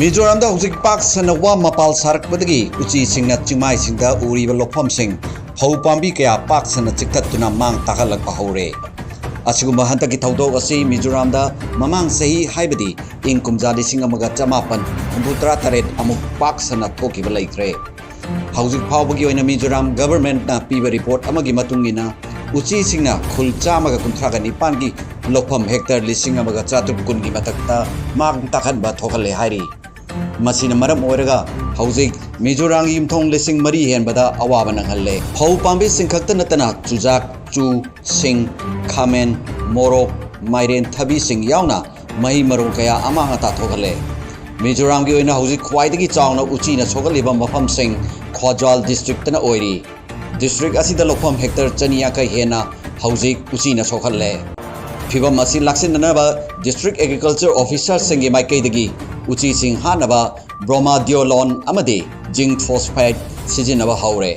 Mizoram da hujik pak sanawa mapal sarak badagi uchi singna chimai singda uriba lokpham sing hau pambi kaya pak sana chiktat tuna mang takalak pahore asigumba hantaki thaudok asi Mizoram da mamang sahi haibadi ing kumjali singa maga chamapan umbutra taret amuk pak sana thoki balaitre hujik phawbagi oina Mizoram government na piba report amagi matungina uchi singna khul chamaga kunthraga nipan gi lokpham hector lising amaga chatur kun gi matakta mang takhan ba thokale hairi masina maram oiraga hauzik Mizoram yumthong lising mari hen bada awaba nanghalle phau pambi singkhakta natana chujak chu sing khamen morok mairen thabi sing yauna mahi marung kaya ama ngata thokale Mizoram gi oina hauzik khwaidagi chawna uchi na sogaliba mafam sing khwajal district na oiri district asida lokpham hector chaniya kai hena hauzik uchi na sokhalle phibam asi laksinanaba district agriculture officer singi maikaidagi uchi sing hanaba bromadiolon amadi zinc phosphate sijinaba haure